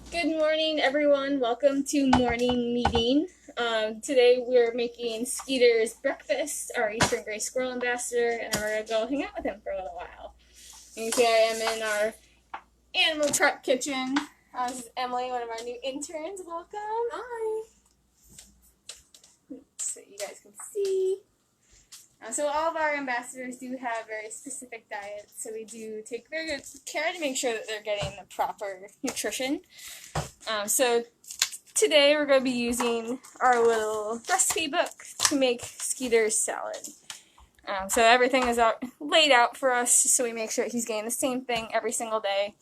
Good morning, everyone. Welcome to morning meeting. Today we're making Skeeter's breakfast, our Eastern Gray Squirrel ambassador, and we're gonna go hang out with him for a little while. And you see I am in our animal prep kitchen. This is Emily, one of our new interns. Welcome. Hi. So you guys can see. So all of our ambassadors do have very specific diets, so we do take very good care to make sure that they're getting the proper nutrition. So today we're going to be using our little recipe book to make Skeeter's salad. So everything is laid out for us, so we make sure he's getting the same thing every single day.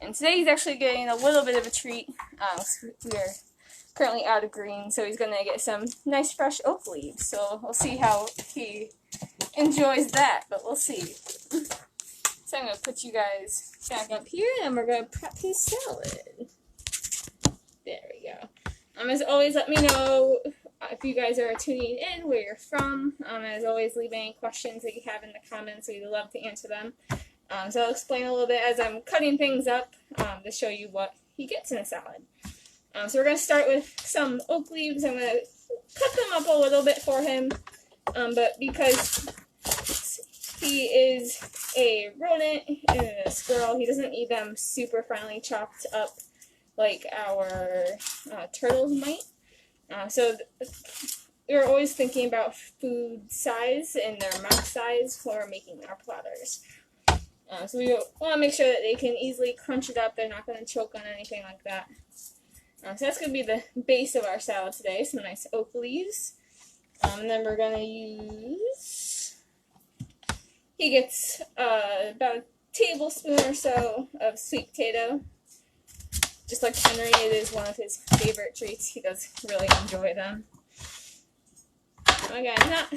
And today he's actually getting a little bit of a treat. We are currently out of green, so he's going to get some nice fresh oak leaves. So we'll see how he enjoys that, but we'll see. So I'm going to put you guys back up here, and we're going to prep his salad. There we go. As always, let me know if you guys are tuning in, where you're from. As always, leave any questions that you have in the comments. We'd love to answer them. So I'll explain a little bit as I'm cutting things up to show you what he gets in a salad. So we're going to start with some oak leaves. I'm going to cut them up a little bit for him, but because he is a rodent and a squirrel, he doesn't eat them super finely chopped up like our turtles might. So we're always thinking about food size and their mouth size when we're making our platters. So we want to make sure that they can easily crunch it up. They're not going to choke on anything like that. So that's going to be the base of our salad today, some nice oak leaves. And then we're going to use, he gets about a tablespoon or so of sweet potato. Just like Henry, it is one of his favorite treats. He does really enjoy them. Again, not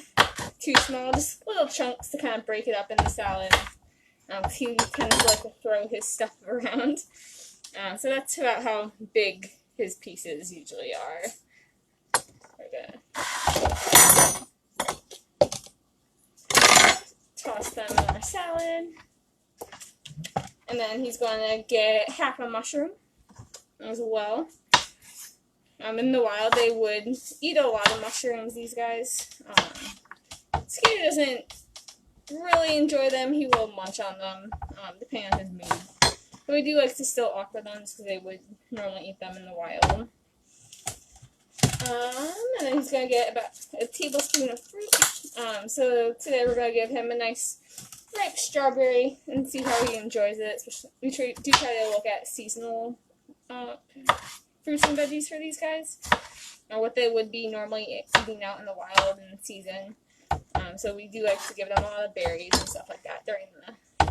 too small, just little chunks to kind of break it up in the salad. He kind of like to throw his stuff around. So that's about how big his pieces usually are. We're gonna toss them in our salad. And then he's going to get half a mushroom as well. In the wild, they would eat a lot of mushrooms, these guys. Skeeter doesn't really enjoy them. He will munch on them, depending on his mood. But we do like to still offer them because they would normally eat them in the wild. And then he's going to get about a tablespoon of fruit. So today we're going to give him a nice ripe strawberry and see how he enjoys it. Especially, we do try to look at seasonal fruits and veggies for these guys, or what they would be normally eating out in the wild in the season. So we do like to give them a lot of berries and stuff like that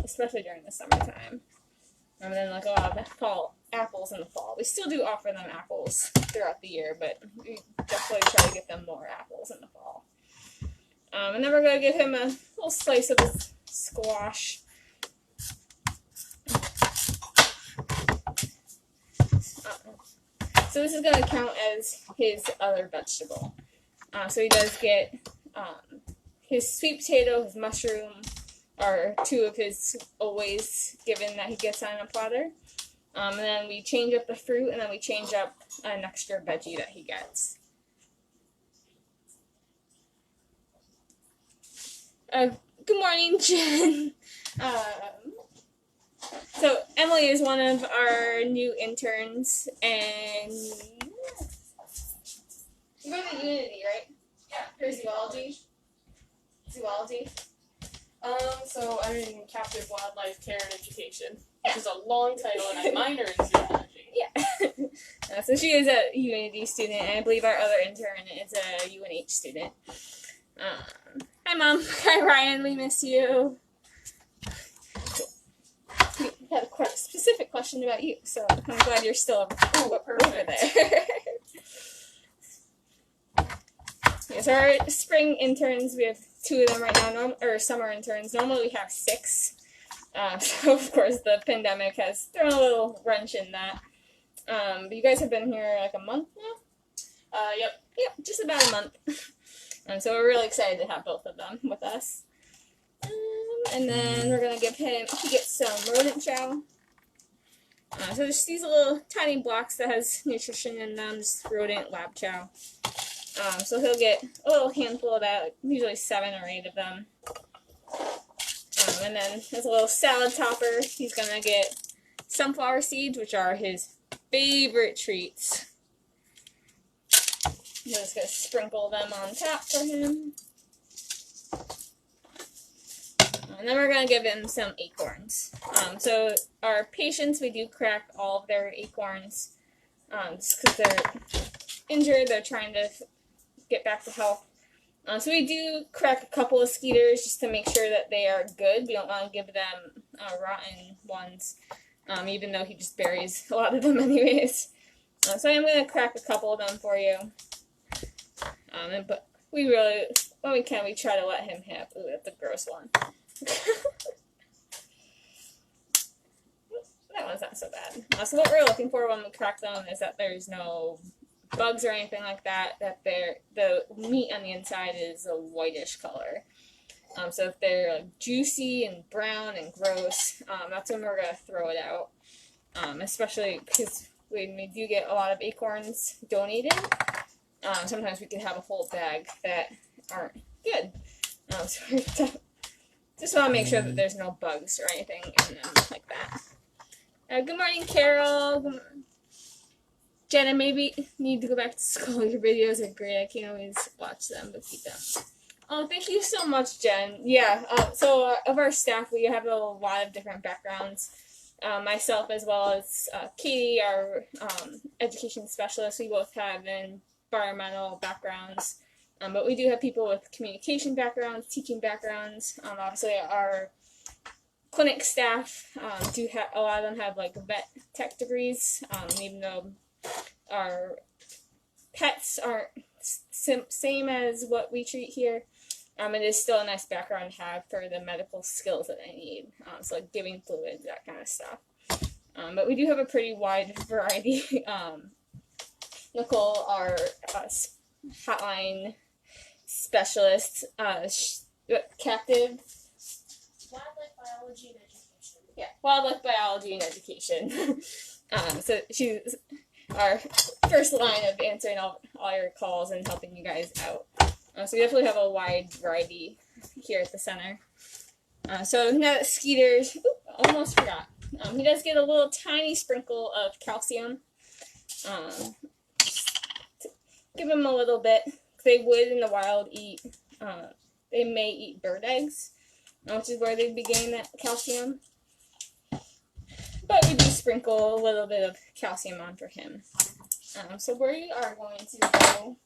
especially during the summertime. And then like a lot of fall apples in the fall. We still do offer them apples throughout the year, but we definitely try to get them more apples in the fall. And then we're going to give him a little slice of this squash. So this is going to count as his other vegetable. So he does get his sweet potato, his mushroom, are two of his always given that he gets on a platter. And then we change up the fruit, and then we change up an extra veggie that he gets. Good morning, Jen. So Emily is one of our new interns, and you go to Unity, right? Yeah. For zoology. Zoology. So I'm in captive wildlife care and education, which is a long title, and I minor in zoology. Yeah. So she is a Unity student, and I believe our other intern is a UNH student. Hi, Mom. Hi, Ryan. We miss you. We had a quite specific question about you, so I'm glad you're still over there. Yes, our spring interns, we have 2 of them right now, or summer interns. Normally we have 6. So, of course, the pandemic has thrown a little wrench in that. But you guys have been here like a month now? Yep, just about a month. So we're really excited to have both of them with us. And then we're going to give him, he gets some rodent chow. So just these little tiny blocks that has nutrition in them, just rodent lab chow. So he'll get a little handful of that, usually 7 or 8 of them. And then as a little salad topper, he's gonna get sunflower seeds, which are his favorite treats. I'm just gonna sprinkle them on top for him. And then we're going to give him some acorns. So our patients, we do crack all of their acorns just because they're injured. They're trying to get back to health. So we do crack a couple of Skeeters just to make sure that they are good. We don't want to give them rotten ones, even though he just buries a lot of them anyways. So I'm going to crack a couple of them for you. But we really, when we can, we try to let him have. Ooh, that's a gross one. That one's not so bad. So what we're looking for when we crack them is that there's no bugs or anything like that, that the meat on the inside is a whitish color. So if they're like, juicy and brown and gross, that's when we're going to throw it out. Especially because when we do get a lot of acorns donated, sometimes we can have a whole bag that aren't good. So we're just want to make sure that there's no bugs or anything in them like that. Good morning, Carol. Good morning. Jenna, maybe need to go back to school. Your videos are great. I can't always watch them, but keep them. Oh, thank you so much, Jen. Yeah, so of our staff, we have a lot of different backgrounds. Myself as well as Katie, our education specialist, we both have environmental backgrounds. But we do have people with communication backgrounds, teaching backgrounds. Obviously, our clinic staff do have, a lot of them have like vet tech degrees, even though our pets aren't same as what we treat here. It is still a nice background to have for the medical skills that they need, so like giving fluids, that kind of stuff. But we do have a pretty wide variety. Nicole, our hotline specialist, captive. Wildlife biology and education. Yeah, wildlife biology and education. So she's our first line of answering all your calls and helping you guys out. So we definitely have a wide variety here at the center. So now that Skeeter's, almost forgot. He does get a little tiny sprinkle of calcium. Give him a little bit. They would in the wild eat, they may eat bird eggs, which is where they'd be getting that calcium. But we do sprinkle a little bit of calcium on for him. So we are going to go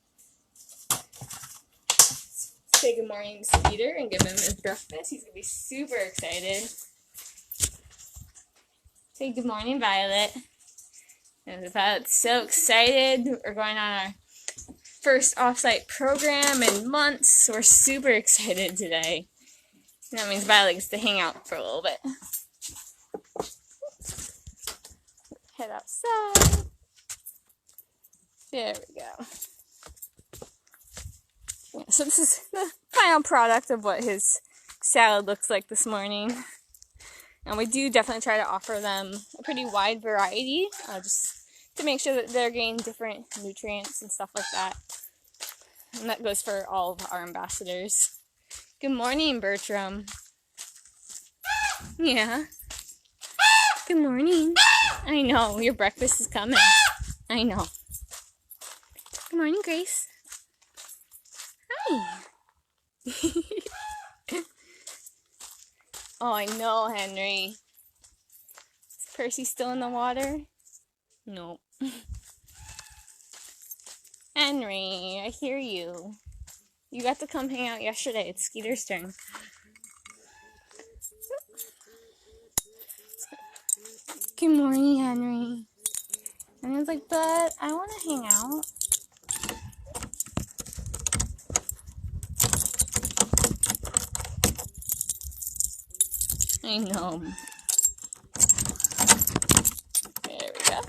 say good morning to Skeeter and give him his breakfast. He's going to be super excited. Say good morning, Violet. And Violet's so excited. We're going on our first off-site program in months. So we're super excited today. That means Violet gets to hang out for a little bit. Head outside. There we go. Yeah, so this is the final product of what his salad looks like this morning. And we do definitely try to offer them a pretty wide variety, just to make sure that they're getting different nutrients and stuff like that. And that goes for all of our ambassadors. Good morning, Bertram. Yeah. Good morning. I know, your breakfast is coming. I know. Good morning, Grace. Hi. Oh, I know, Henry. Is Percy still in the water? No. Henry, I hear you. You got to come hang out yesterday. It's Skeeter's turn. Good morning, Henry. And I was like, but I want to hang out. I know. There we go.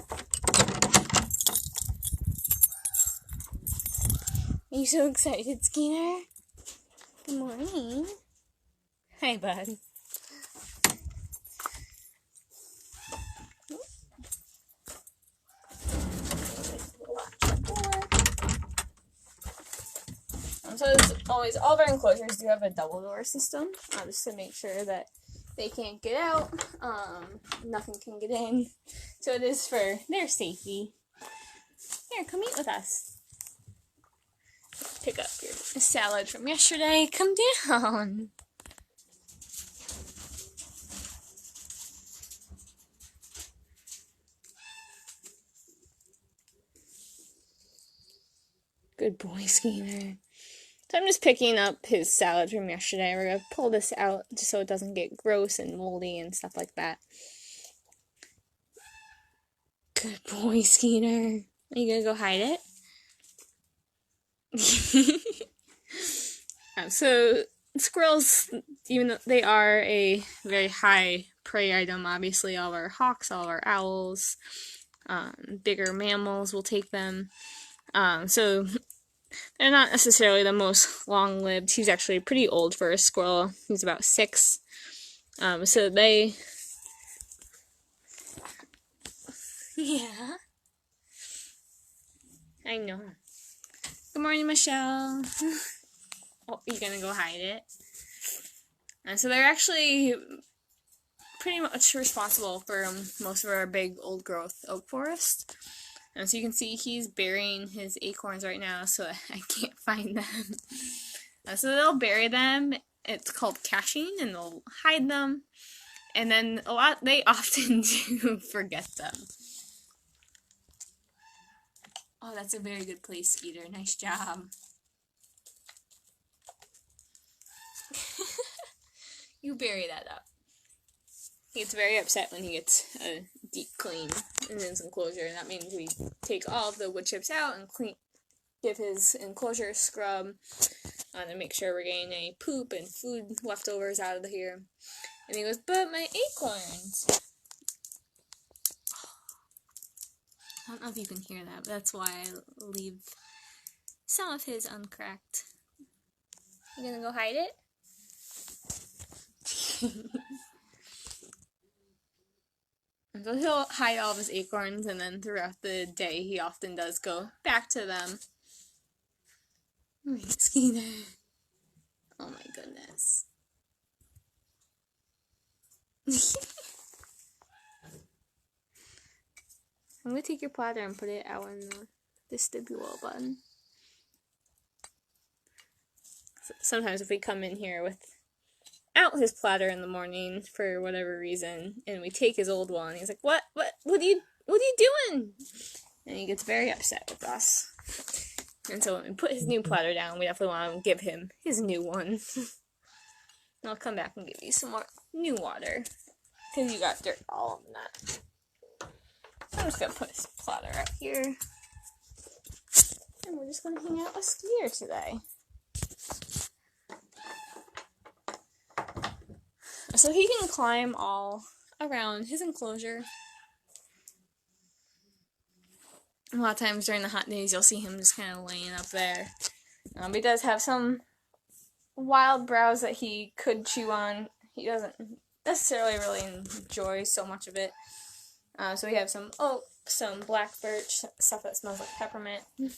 Are you so excited, Skeeter? Good morning. Hi, bud. So as always, all of our enclosures do have a double door system, just to make sure that they can't get out, nothing can get in. So it is for their safety. Here, come eat with us. Pick up your salad from yesterday. Come down. Good boy, Skeeter. So I'm just picking up his salad from yesterday. We're going to pull this out just so it doesn't get gross and moldy and stuff like that. Good boy, Skeeter. Are you going to go hide it? So squirrels, even though they are a very high prey item, obviously all of our hawks, all of our owls, bigger mammals will take them. So they're not necessarily the most long-lived. He's actually pretty old for a squirrel. He's about 6. So they... Yeah. I know. Good morning, Michelle. Oh, you're gonna go hide it? So they're actually pretty much responsible for most of our big old-growth oak forest. And so you can see he's burying his acorns right now, so I can't find them. So they'll bury them. It's called caching, and they'll hide them. And then they often do forget them. Oh, that's a very good place, Skeeter. Nice job. You bury that up. He gets very upset when he gets a deep clean in his enclosure, and that means we take all of the wood chips out and give his enclosure a scrub, and make sure we're getting any poop and food leftovers out of here. And he goes, but my acorns! I don't know if you can hear that, but that's why I leave some of his uncracked. You gonna go hide it? And so he'll hide all of his acorns, and then throughout the day he often does go back to them. Alright, Skeeter. Oh my goodness. I'm gonna take your platter and put it out in the vestibule button. Sometimes if we come in here without his platter in the morning for whatever reason, and we take his old one, he's like, what are you doing? And he gets very upset with us. And so when we put his new platter down, we definitely want to give him his new one. I'll come back and give you some more new water, because you got dirt all on that. I'm just going to put his platter out here. And we're just going to hang out with Skeeter today. So he can climb all around his enclosure. A lot of times during the hot days, you'll see him just kind of laying up there. He does have some wild browse that he could chew on. He doesn't necessarily really enjoy so much of it. So we have some oak, some black birch, stuff that smells like peppermint. And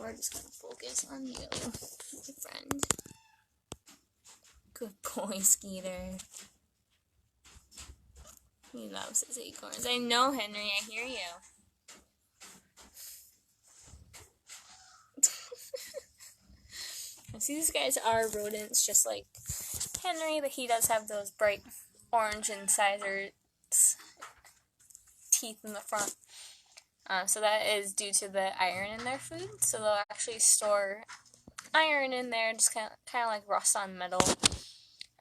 we're just going to focus on you, my friend. Good boy, Skeeter. He loves his acorns. I know, Henry, I hear you. See, these guys are rodents just like Henry, but he does have those bright orange incisors teeth in the front. So that is due to the iron in their food. So they'll actually store iron in there, just kind of like rust on metal.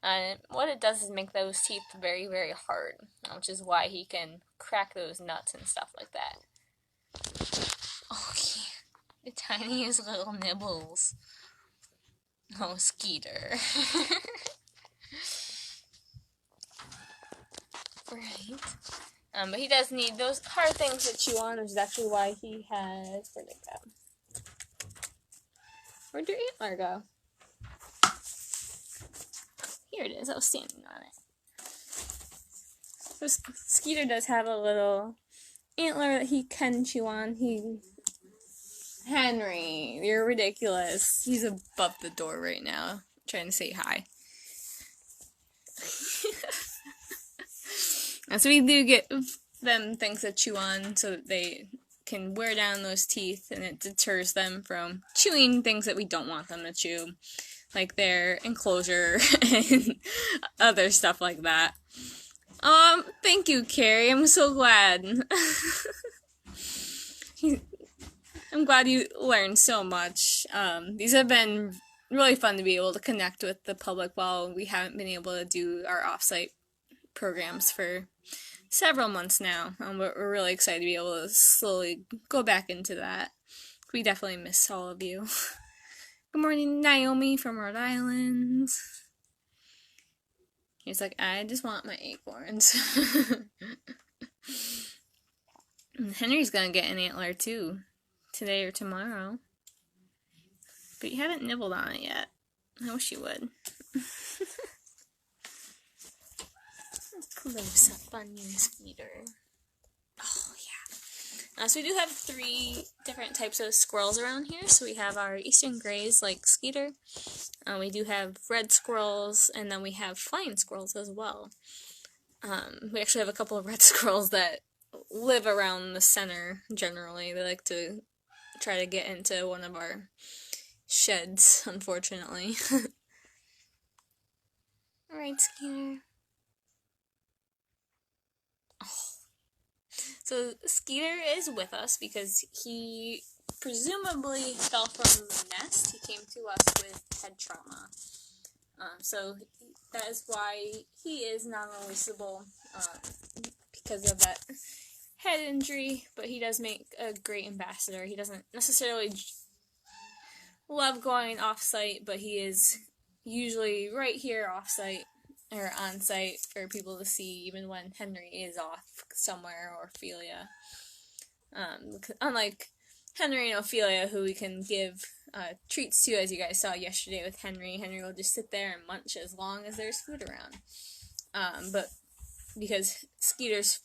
And what it does is make those teeth very, very hard, which is why he can crack those nuts and stuff like that. Okay, the tiniest little nibbles. Oh, Skeeter. Right. But he does need those hard things to chew on, which is actually why he has... Where'd it go? Where'd your antler go? Here it is. I was standing on it. So Skeeter does have a little antler that he can chew on. He Henry, you're ridiculous. He's above the door right now, trying to say hi. And so we do get them things to chew on so that they can wear down those teeth, and it deters them from chewing things that we don't want them to chew, like their enclosure and other stuff like that. Thank you, Carrie. I'm so glad. I'm glad you learned so much. These have been really fun to be able to connect with the public while we haven't been able to do our off-site programs for several months now. But we're really excited to be able to slowly go back into that. We definitely miss all of you. Good morning, Naomi from Rhode Island. He's like, I just want my acorns. Henry's gonna get an antler too, today or tomorrow. But you haven't nibbled on it yet. I wish you would. Close up on you, Skeeter. Oh, yeah. So we do have 3 different types of squirrels around here. So we have our eastern grays like Skeeter. We do have red squirrels, and then we have flying squirrels as well. We actually have a couple of red squirrels that live around the center generally. They like to try to get into one of our sheds, unfortunately. Alright, Skeeter. So Skeeter is with us because he presumably fell from the nest. He came to us with head trauma. So that is why he is non-releasable, because of that head injury, but he does make a great ambassador. He doesn't necessarily love going off-site, but he is usually right here off-site or on-site for people to see, even when Henry is off somewhere, or Ophelia. Unlike Henry and Ophelia, who we can give treats to, as you guys saw yesterday with Henry. Henry will just sit there and munch as long as there's food around. But because Skeeter's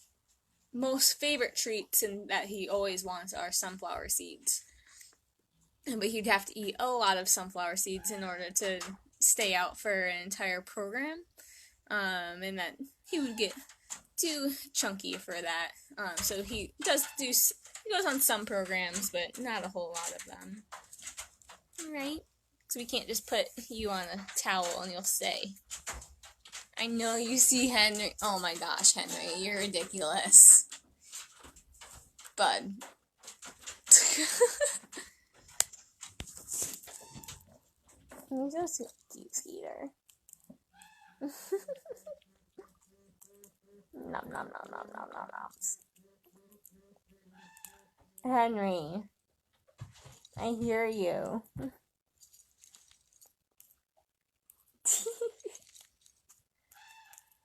most favorite treats and that he always wants are sunflower seeds. But he'd have to eat a lot of sunflower seeds in order to stay out for an entire program. And that he would get too chunky for that. So he goes on some programs, but not a whole lot of them. Alright? So we can't just put you on a towel and you'll stay. I know you see Henry. Oh my gosh, Henry, you're ridiculous. Bud. You're so cute, Skeeter. Nom nom nom nom nom nom noms. Henry, I hear you.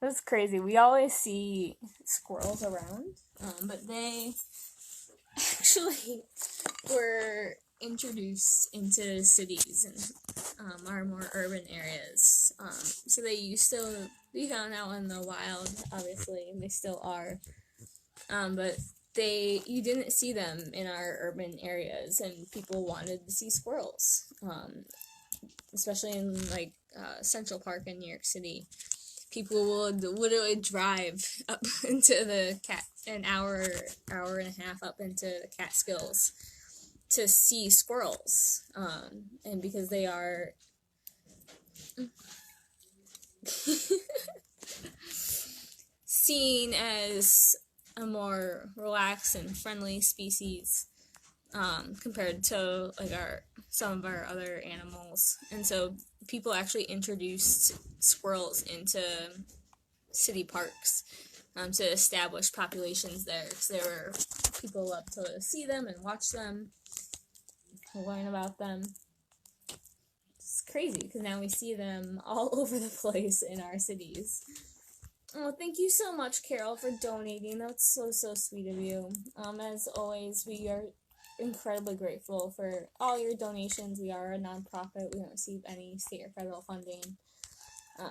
That's crazy. We always see squirrels around, but they actually were introduced into cities and our more urban areas. So they used to be found out in the wild, obviously, and they still are. But you didn't see them in our urban areas, and people wanted to see squirrels, especially in Central Park in New York City. People would literally drive up into an hour and a half up into the Catskills to see squirrels, and because they are seen as a more relaxed and friendly species, compared to some of our other animals. And so people actually introduced squirrels into city parks, to establish populations there, because people love to see them and watch them, to learn about them. It's crazy, because now we see them all over the place in our cities. Oh, thank you so much, Carol, for donating. That's so, so sweet of you. As always, we are incredibly grateful for all your donations. We are a nonprofit. We don't receive any state or federal funding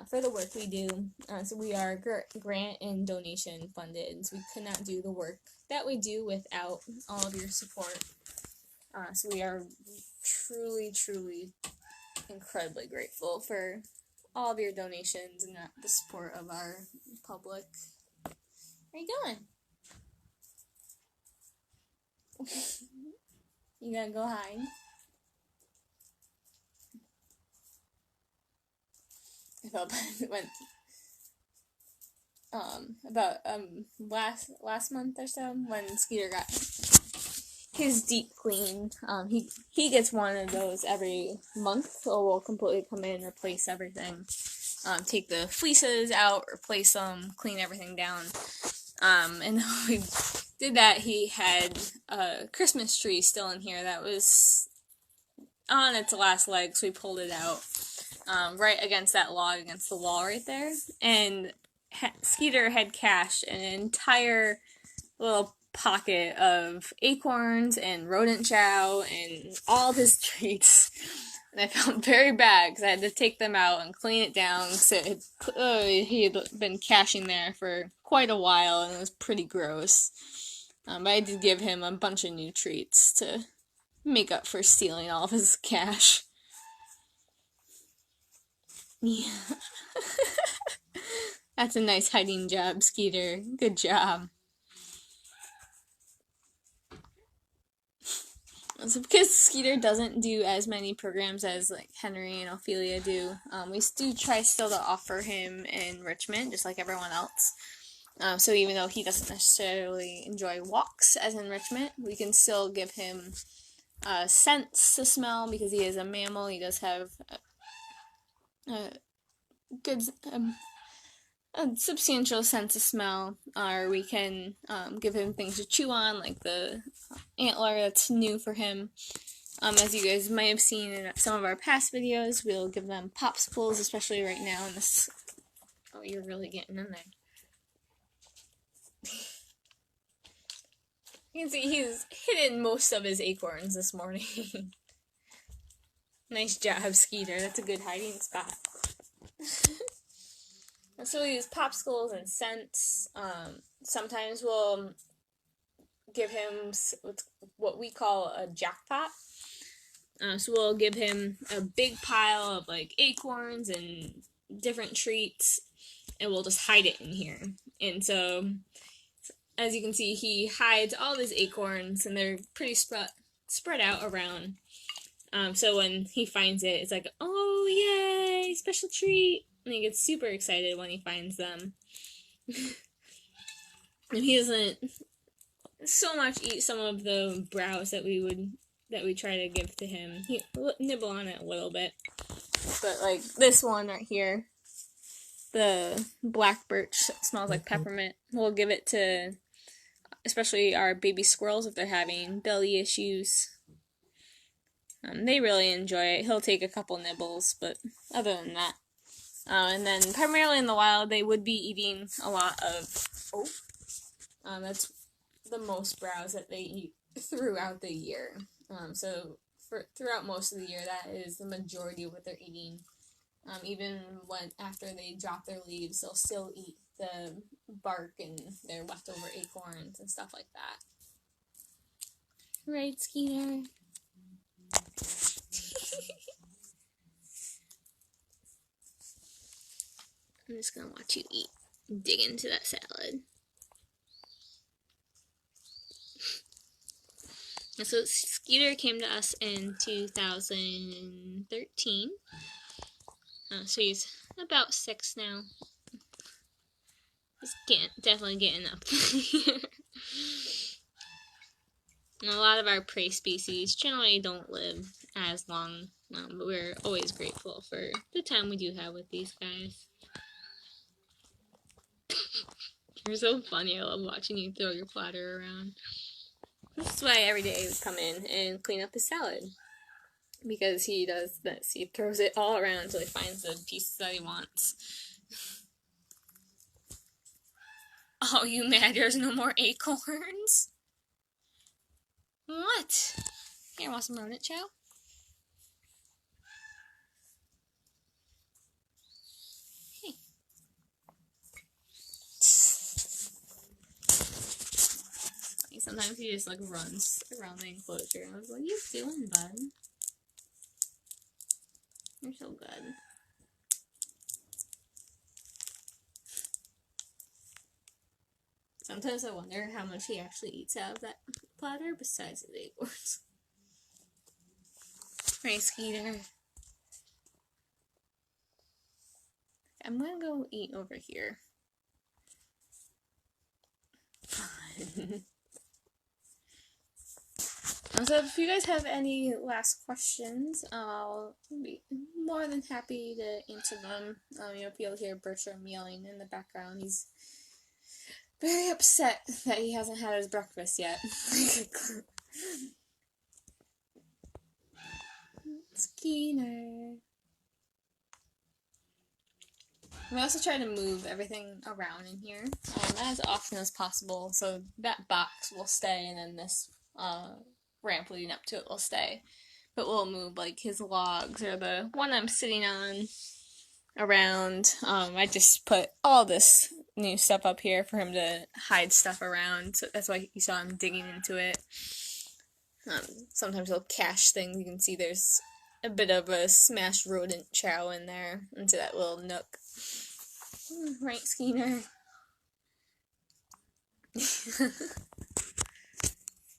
for the work we do. So we are grant and donation funded. So we could not do the work that we do without all of your support. So we are truly, truly incredibly grateful for all of your donations and the support of our public. Where are you going? You gonna go hide? I felt bad. It went about last month or so when Skeeter got his deep clean. He gets one of those every month, so we'll completely come in, replace everything, take the fleeces out, replace them, clean everything down. And when we did that, he had a Christmas tree still in here that was on its last leg, so we pulled it out right against that log, against the wall right there, and Skeeter had cached an entire little pocket of acorns and rodent chow and all of his treats. And I felt very bad because I had to take them out and clean it down. So he had been caching there for quite a while, and it was pretty gross. But I did give him a bunch of new treats to make up for stealing all of his cash. Yeah. That's a nice hiding job, Skeeter. Good job. So because Skeeter doesn't do as many programs as like Henry and Ophelia do, we do try still to offer him enrichment, just like everyone else. So even though he doesn't necessarily enjoy walks as enrichment, we can still give him scents to smell because he is a mammal. He does have a good, a substantial sense of smell. Or we can give him things to chew on, like the antler that's new for him. As you guys might have seen in some of our past videos, we'll give them popsicles, especially right now in this. Oh, you're really getting in there. You can see he's hidden most of his acorns this morning. Nice job, Skeeter. That's a good hiding spot. So we use popsicles and scents. Sometimes we'll give him what we call a jackpot. So we'll give him a big pile of like acorns and different treats, and we'll just hide it in here. And so, as you can see, he hides all of his acorns, and they're pretty spread out around. So when he finds it, it's like, oh yay, special treat! And he gets super excited when he finds them. And he doesn't so much eat some of the browse that we try to give to him. He nibble on it a little bit. But like this one right here, the black birch smells like peppermint. We'll give it to especially our baby squirrels if they're having belly issues. They really enjoy it. He'll take a couple nibbles, but other than that. And then primarily in the wild, they would be eating a lot of oat. That's the most browse that they eat throughout the year. So throughout most of the year, that is the majority of what they're eating. Even after they drop their leaves, they'll still eat the bark and their leftover acorns and stuff like that. Right, Skeeter? I'm just gonna watch you eat. Dig into that salad. So Skeeter came to us in 2013. So he's about 6 now. He's definitely getting up there. And a lot of our prey species generally don't live as long, but we're always grateful for the time we do have with these guys. You're so funny. I love watching you throw your platter around. This is why every day we come in and clean up his salad. Because he does this. He throws it all around until he finds the pieces that he wants. Oh, you mad there's no more acorns? What? Here, want some rodent chow? Hey. Sometimes he just like runs around the enclosure. And I was like, what are you doing, bud? You're so good. Sometimes I wonder how much he actually eats out of that platter besides the acorns. Right, Skeeter. I'm gonna go eat over here. So if you guys have any last questions, I'll be more than happy to answer them. If you'll hear Bertram yelling in the background, he's very upset that he hasn't had his breakfast yet. Skeeter. We also try to move everything around in here as often as possible, so that box will stay, and then this ramp leading up to it will stay. But we'll move like his logs or the one I'm sitting on around. I just put all this new stuff up here for him to hide stuff around, so that's why you saw him digging into it. Sometimes he'll cache things. You can see there's a bit of a smashed rodent chow in there into that little nook. Right, Skeeter?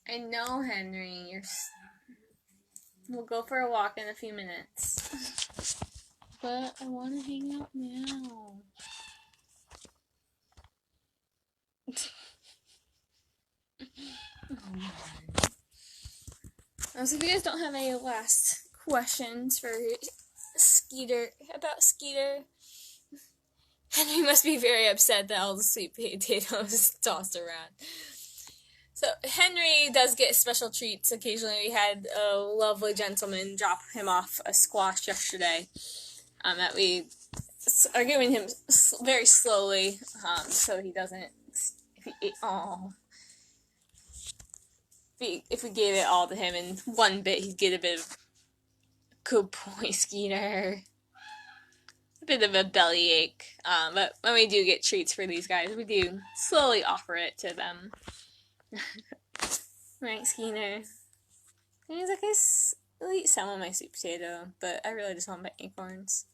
I know, Henry. We'll go for a walk in a few minutes. But I want to hang out now. So if you guys don't have any last questions for Skeeter, about Skeeter, Henry must be very upset that all the sweet potatoes tossed around. So Henry does get special treats occasionally. We had a lovely gentleman drop him off a squash yesterday that we are giving him very slowly, so he doesn't. If we gave it all to him in one bit, he'd get a bit of good boy, Skeeter. A bit of a bellyache. But when we do get treats for these guys, we do slowly offer it to them. Right, Skeeter? And he's like, I'll eat some of my sweet potato, but I really just want my acorns.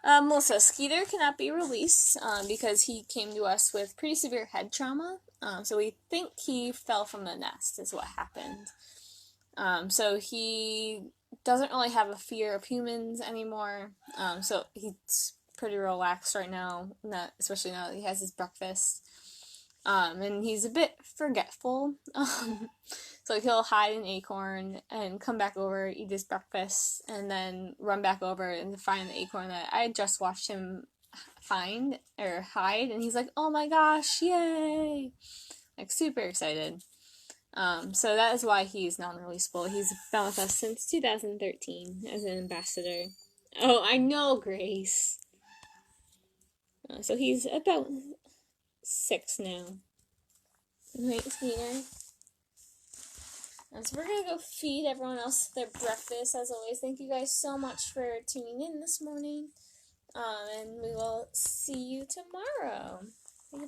Melissa, Skeeter cannot be released because he came to us with pretty severe head trauma. So we think he fell from the nest is what happened. So he doesn't really have a fear of humans anymore. So he's pretty relaxed right now, especially now that he has his breakfast. And he's a bit forgetful. So he'll hide an acorn and come back over, eat his breakfast, and then run back over and find the acorn that I just watched him find or hide. And he's like, oh my gosh, yay! Like, super excited. So that is why he's non-releasable. He's been with us since 2013 as an ambassador. Oh, I know, Grace. So he's about 6 now. Right, Skeeter? So we're gonna go feed everyone else their breakfast. As always, thank you guys so much for tuning in this morning. And we will see you tomorrow.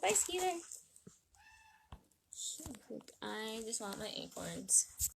Bye, Skeeter. I just want my acorns.